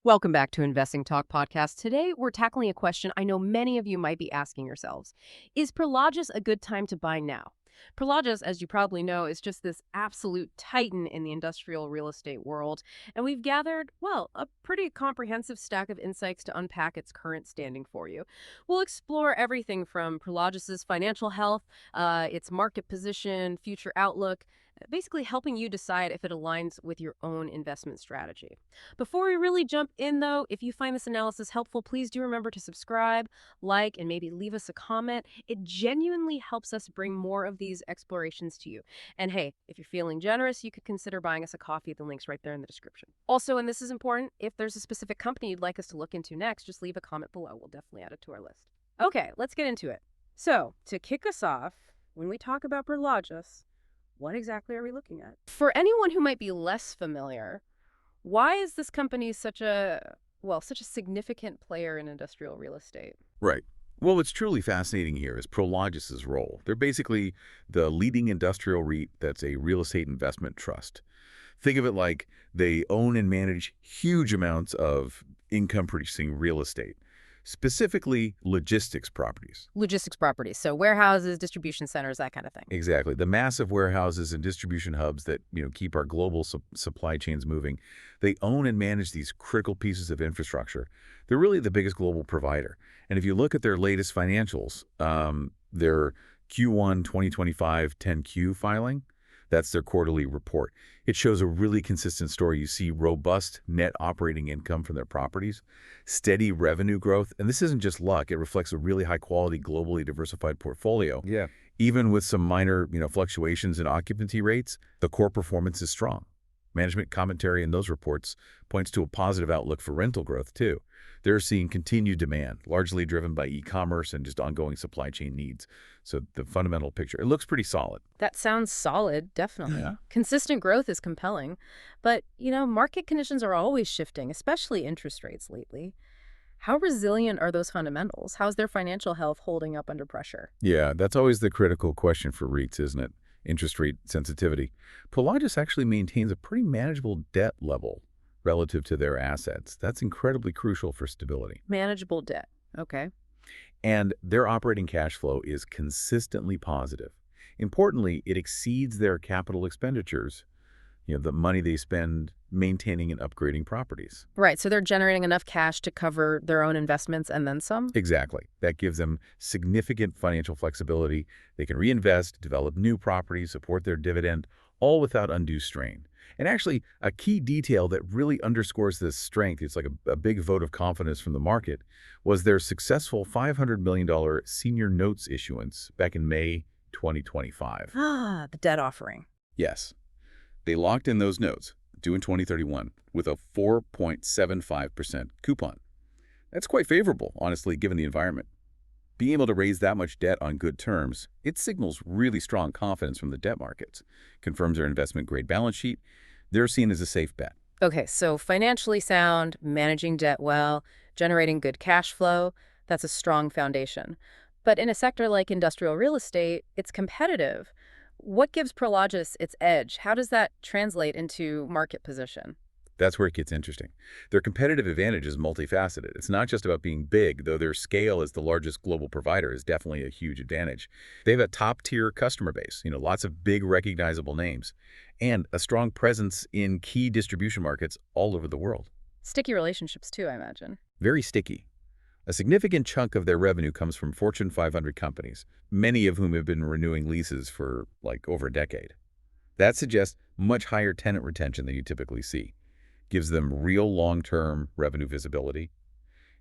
Welcome back to Investing Talk Podcast. Today, we're tackling a question I know many of you might be asking yourselves. Is Prologis a good time to buy now? Prologis, as you probably know, is just this absolute titan in the industrial real estate world, and we've gathered, well, a pretty comprehensive stack of insights to unpack its current standing for you. We'll explore everything from Prologis's financial health, its market position, future outlook, basically helping you decide if it aligns with your own investment strategy. Before we really jump in, though, if you find this analysis helpful, please do remember to subscribe, like, and maybe leave us a comment. It genuinely helps us bring more of these explorations to you. And hey, if you're feeling generous, you could consider buying us a coffee. The link's right there in the description. Also, and this is important, if there's a specific company you'd like us to look into next, just leave a comment below. We'll definitely add it to our list. Okay, let's get into it. So, to kick us off, when we talk about Prologis, what exactly are we looking at? For anyone who might be less familiar, why is this company such a significant player in industrial real estate? Right. Well, what's truly fascinating here is Prologis's role. They're basically the leading industrial REIT that's a real estate investment trust. Think of it like they own and manage huge amounts of income-producing real estate, specifically logistics properties. Logistics properties, so warehouses, distribution centers, that kind of thing. Exactly. The massive warehouses and distribution hubs that, keep our global supply chains moving. They own and manage these critical pieces of infrastructure. They're really the biggest global provider. And if you look at their latest financials, their Q1 2025 10Q filing, that's their quarterly report. It shows a really consistent story. You see robust net operating income from their properties, steady revenue growth, and this isn't just luck. It reflects a really high-quality, globally diversified portfolio. Yeah. Even with some minor, fluctuations in occupancy rates, the core performance is strong. Management commentary in those reports points to a positive outlook for rental growth, too. They're seeing continued demand, largely driven by e-commerce and just ongoing supply chain needs. So the fundamental picture, it looks pretty solid. That sounds solid, definitely. Yeah. Consistent growth is compelling. But, market conditions are always shifting, especially interest rates lately. How resilient are those fundamentals? How's their financial health holding up under pressure? Yeah, that's always the critical question for REITs, isn't it? Interest rate sensitivity. Prologis actually maintains a pretty manageable debt level relative to their assets. That's incredibly crucial for stability. Manageable debt. Okay. And their operating cash flow is consistently positive. Importantly, it exceeds their capital expenditures, the money they spend maintaining and upgrading properties. Right, so they're generating enough cash to cover their own investments and then some? Exactly. That gives them significant financial flexibility. They can reinvest, develop new properties, support their dividend, all without undue strain. And actually, a key detail that really underscores this strength, it's like a big vote of confidence from the market, was their successful $500 million senior notes issuance back in May 2025. Ah, the debt offering. Yes. They locked in those notes, due in 2031, with a 4.75% coupon. That's quite favorable, honestly, given the environment. Being able to raise that much debt on good terms, it signals really strong confidence from the debt markets, confirms their investment-grade balance sheet. They're seen as a safe bet. Okay, so financially sound, managing debt well, generating good cash flow, that's a strong foundation. But in a sector like industrial real estate, it's competitive. What gives Prologis its edge? How does that translate into market position? That's where it gets interesting. Their competitive advantage is multifaceted. It's not just about being big, though their scale as the largest global provider is definitely a huge advantage. They have a top-tier customer base, lots of big recognizable names, and a strong presence in key distribution markets all over the world. Sticky relationships too, I imagine. Very sticky. A significant chunk of their revenue comes from Fortune 500 companies, many of whom have been renewing leases for over a decade. That suggests much higher tenant retention than you typically see. Gives them real long-term revenue visibility.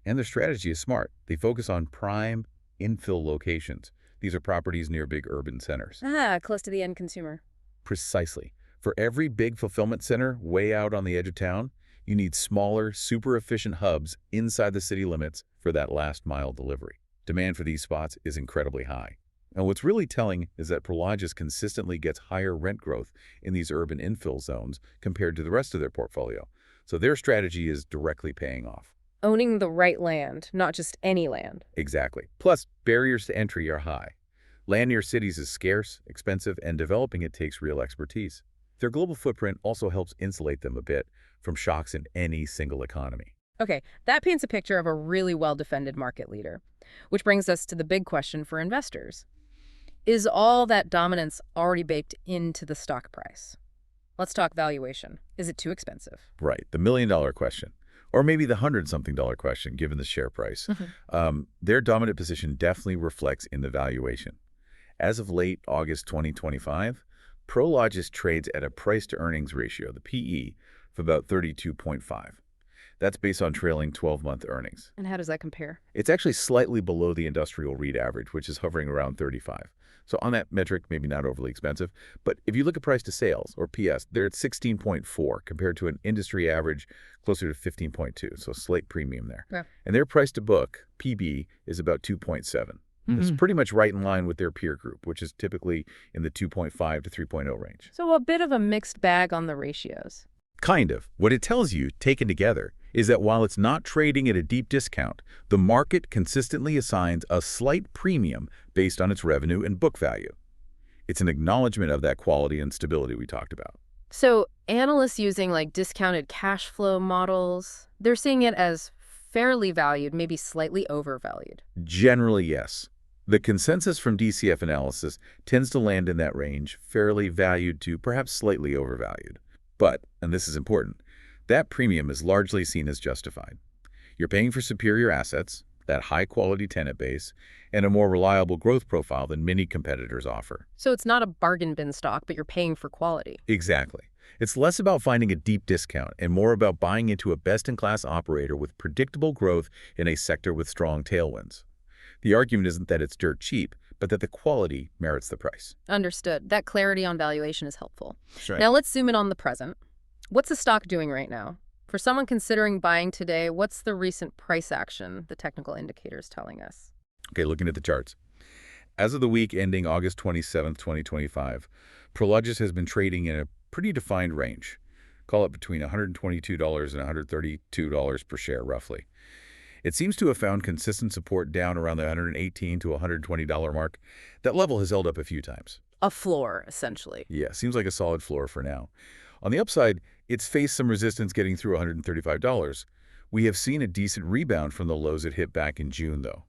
And their strategy is smart. They focus on prime infill locations. These are properties near big urban centers. Ah, close to the end consumer. Precisely. For every big fulfillment center way out on the edge of town, you need smaller, super efficient hubs inside the city limits for that last mile delivery. Demand for these spots is incredibly high. And what's really telling is that Prologis consistently gets higher rent growth in these urban infill zones compared to the rest of their portfolio. So their strategy is directly paying off. Owning the right land, not just any land. Exactly. Plus, barriers to entry are high. Land near cities is scarce, expensive, and developing it takes real expertise. Their global footprint also helps insulate them a bit from shocks in any single economy. Okay, that paints a picture of a really well-defended market leader, which brings us to the big question for investors. Is all that dominance already baked into the stock price? Let's talk valuation. Is it too expensive? Right, the million-dollar question. Or maybe the hundred-something-dollar question, given the share price. Their dominant position definitely reflects in the valuation. As of late August 2025, Prologis trades at a price-to-earnings ratio, the PE, of about 32.5. That's based on trailing 12-month earnings. And how does that compare? It's actually slightly below the industrial REIT average, which is hovering around 35. So on that metric, maybe not overly expensive. But if you look at price to sales, or PS, they're at 16.4 compared to an industry average closer to 15.2, so a slight premium there. Yeah. And their price to book, PB, is about 2.7. It's pretty much right in line with their peer group, which is typically in the 2.5 to 3.0 range. So a bit of a mixed bag on the ratios. Kind of. What it tells you, taken together, is that while it's not trading at a deep discount, the market consistently assigns a slight premium based on its revenue and book value. It's an acknowledgement of that quality and stability we talked about. So analysts using like discounted cash flow models, they're seeing it as fairly valued, maybe slightly overvalued. Generally, yes. The consensus from DCF analysis tends to land in that range, fairly valued to perhaps slightly overvalued. But, and this is important, that premium is largely seen as justified. You're paying for superior assets, that high-quality tenant base, and a more reliable growth profile than many competitors offer. So it's not a bargain bin stock, but you're paying for quality. Exactly. It's less about finding a deep discount and more about buying into a best-in-class operator with predictable growth in a sector with strong tailwinds. The argument isn't that it's dirt cheap, but that the quality merits the price. Understood. That clarity on valuation is helpful. That's right. Now let's zoom in on the present. What's the stock doing right now? For someone considering buying today, what's the recent price action the technical indicators telling us? Okay, looking at the charts. As of the week ending August 27th, 2025, Prologis has been trading in a pretty defined range. Call it between $122 and $132 per share, roughly. It seems to have found consistent support down around the $118 to $120 mark. That level has held up a few times. A floor, essentially. Yeah, seems like a solid floor for now. On the upside, it's faced some resistance getting through $135. We have seen a decent rebound from the lows it hit back in June, though.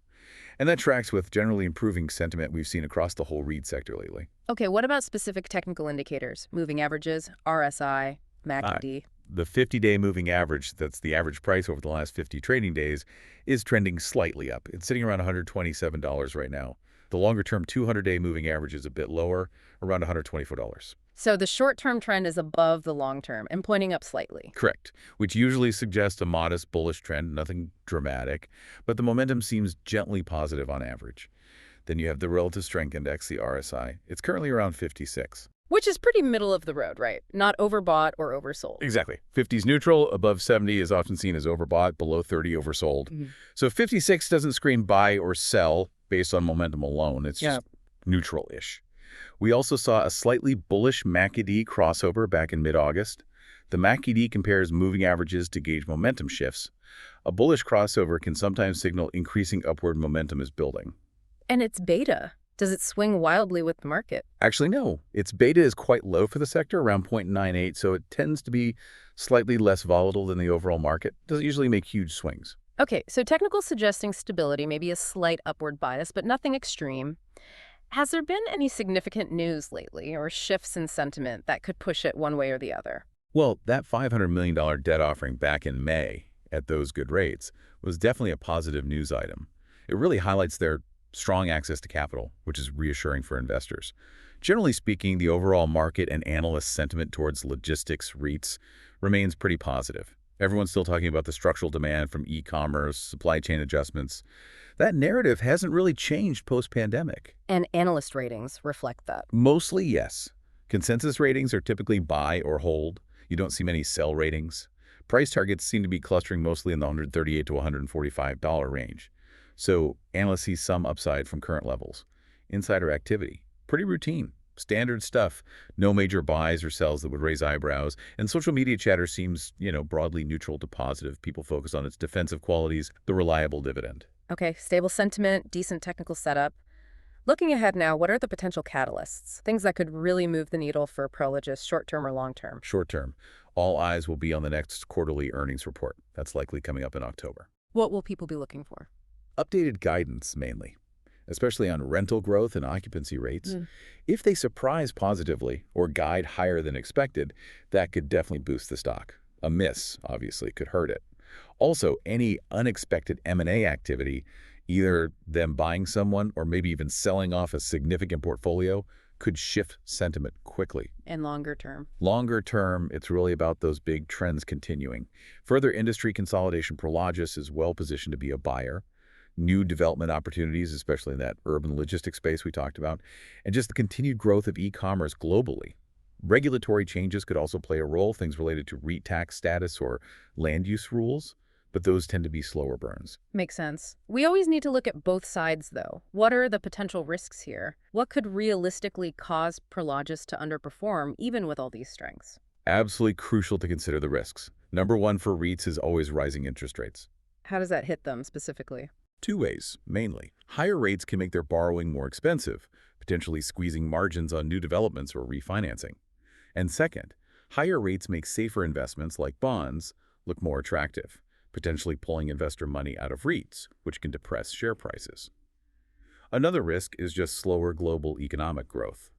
And that tracks with generally improving sentiment we've seen across the whole REIT sector lately. Okay, what about specific technical indicators? Moving averages, RSI, MACD? The 50-day moving average, that's the average price over the last 50 trading days, is trending slightly up. It's sitting around $127 right now. The longer-term 200-day moving average is a bit lower, around $124. So the short-term trend is above the long-term and pointing up slightly. Correct, which usually suggests a modest bullish trend, nothing dramatic, but the momentum seems gently positive on average. Then you have the relative strength index, the RSI. It's currently around 56. Which is pretty middle of the road, right? Not overbought or oversold. Exactly. 50 is neutral, above 70 is often seen as overbought, below 30 oversold. So 56 doesn't scream buy or sell based on momentum alone. It's just neutral-ish. We also saw a slightly bullish MACD crossover back in mid-August. The MACD compares moving averages to gauge momentum shifts. A bullish crossover can sometimes signal increasing upward momentum is building. And it's beta. Does it swing wildly with the market? Actually, no. Its beta is quite low for the sector, around 0.98, so it tends to be slightly less volatile than the overall market. Doesn't usually make huge swings. Okay, so technical suggesting stability, maybe a slight upward bias, but nothing extreme. Has there been any significant news lately or shifts in sentiment that could push it one way or the other? Well, that $500 million debt offering back in May at those good rates was definitely a positive news item. It really highlights their strong access to capital, which is reassuring for investors. Generally speaking, the overall market and analyst sentiment towards logistics REITs remains pretty positive. Everyone's still talking about the structural demand from e-commerce, supply chain adjustments. That narrative hasn't really changed post-pandemic. And analyst ratings reflect that. Mostly, yes. Consensus ratings are typically buy or hold. You don't see many sell ratings. Price targets seem to be clustering mostly in the $138 to $145 range. So analysts see some upside from current levels. Insider activity, pretty routine. Standard stuff. No major buys or sells that would raise eyebrows. And social media chatter seems, broadly neutral to positive. People focus on its defensive qualities, the reliable dividend. Okay, stable sentiment, decent technical setup. Looking ahead now, what are the potential catalysts? Things that could really move the needle for Prologis, short-term or long-term? Short term. All eyes will be on the next quarterly earnings report. That's likely coming up in October. What will people be looking for? Updated guidance, mainly, especially on rental growth and occupancy rates. If they surprise positively or guide higher than expected, that could definitely boost the stock. A miss, obviously, could hurt it. Also, any unexpected M&A activity, either them buying someone or maybe even selling off a significant portfolio, could shift sentiment quickly. And longer term? Longer term, it's really about those big trends continuing. Further industry consolidation. Prologis is well positioned to be a buyer. New development opportunities, especially in that urban logistics space we talked about, and just the continued growth of e-commerce globally. Regulatory changes could also play a role, things related to REIT tax status or land use rules, but those tend to be slower burns. Makes sense. We always need to look at both sides, though. What are the potential risks here? What could realistically cause Prologis to underperform, even with all these strengths? Absolutely crucial to consider the risks. Number one for REITs is always rising interest rates. How does that hit them specifically? Two ways, mainly. Higher rates can make their borrowing more expensive, potentially squeezing margins on new developments or refinancing. And second, higher rates make safer investments like bonds look more attractive, potentially pulling investor money out of REITs, which can depress share prices. Another risk is just slower global economic growth.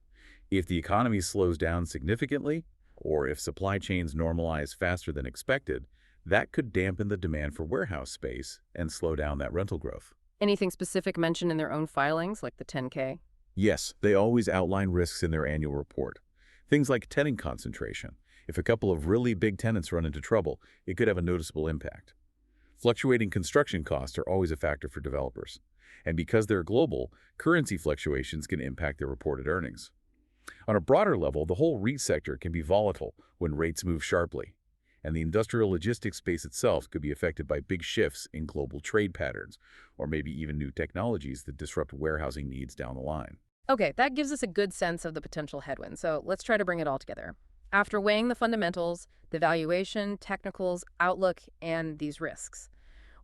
If the economy slows down significantly, or if supply chains normalize faster than expected, that could dampen the demand for warehouse space and slow down that rental growth. Anything specific mentioned in their own filings, like the 10K? Yes, they always outline risks in their annual report. Things like tenant concentration. If a couple of really big tenants run into trouble, it could have a noticeable impact. Fluctuating construction costs are always a factor for developers. And because they're global, currency fluctuations can impact their reported earnings. On a broader level, the whole REIT sector can be volatile when rates move sharply. And the industrial logistics space itself could be affected by big shifts in global trade patterns, or maybe even new technologies that disrupt warehousing needs down the line. Okay, that gives us a good sense of the potential headwinds, so let's try to bring it all together. After weighing the fundamentals, the valuation, technicals, outlook, and these risks,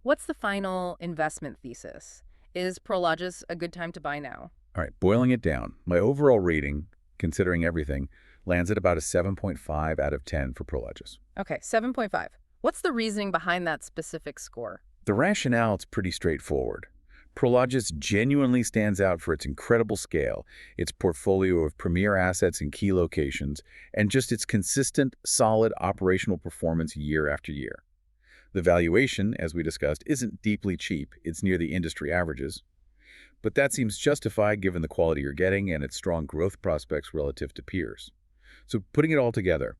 what's the final investment thesis? Is Prologis a good time to buy now? All right, boiling it down, my overall rating, considering everything, lands at about a 7.5 out of 10 for Prologis. Okay, 7.5. What's the reasoning behind that specific score? The rationale is pretty straightforward. Prologis genuinely stands out for its incredible scale, its portfolio of premier assets in key locations, and just its consistent, solid operational performance year after year. The valuation, as we discussed, isn't deeply cheap. It's near the industry averages. But that seems justified given the quality you're getting and its strong growth prospects relative to peers. So putting it all together,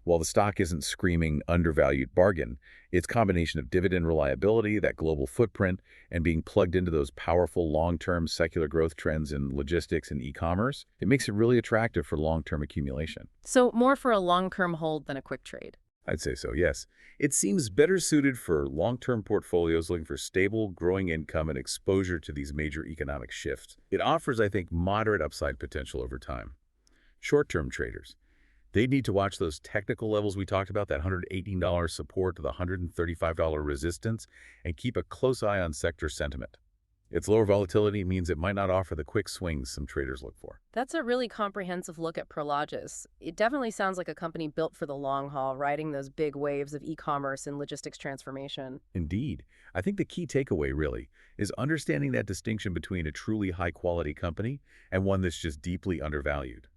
while the stock isn't screaming undervalued bargain, its combination of dividend reliability, that global footprint, and being plugged into those powerful long-term secular growth trends in logistics and e-commerce, it makes it really attractive for long-term accumulation. So more for a long-term hold than a quick trade? I'd say so, yes. It seems better suited for long-term portfolios looking for stable, growing income and exposure to these major economic shifts. It offers, I think, moderate upside potential over time. Short-term traders, they need to watch those technical levels we talked about, that $118 support to the $135 resistance, and keep a close eye on sector sentiment. Its lower volatility means it might not offer the quick swings some traders look for. That's a really comprehensive look at Prologis. It definitely sounds like a company built for the long haul, riding those big waves of e-commerce and logistics transformation. Indeed. I think the key takeaway, really, is understanding that distinction between a truly high-quality company and one that's just deeply undervalued.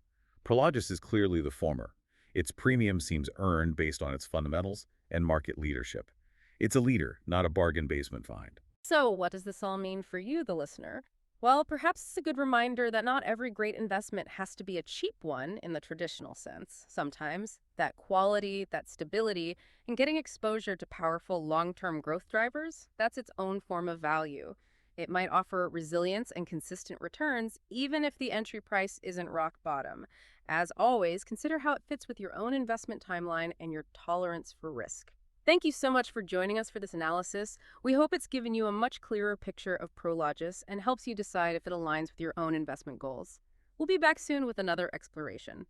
Prologis is clearly the former. Its premium seems earned based on its fundamentals and market leadership. It's a leader, not a bargain basement find. So what does this all mean for you, the listener? Well, perhaps it's a good reminder that not every great investment has to be a cheap one in the traditional sense. Sometimes that quality, that stability, and getting exposure to powerful long-term growth drivers, that's its own form of value. It might offer resilience and consistent returns, even if the entry price isn't rock bottom. As always, consider how it fits with your own investment timeline and your tolerance for risk. Thank you so much for joining us for this analysis. We hope it's given you a much clearer picture of Prologis and helps you decide if it aligns with your own investment goals. We'll be back soon with another exploration.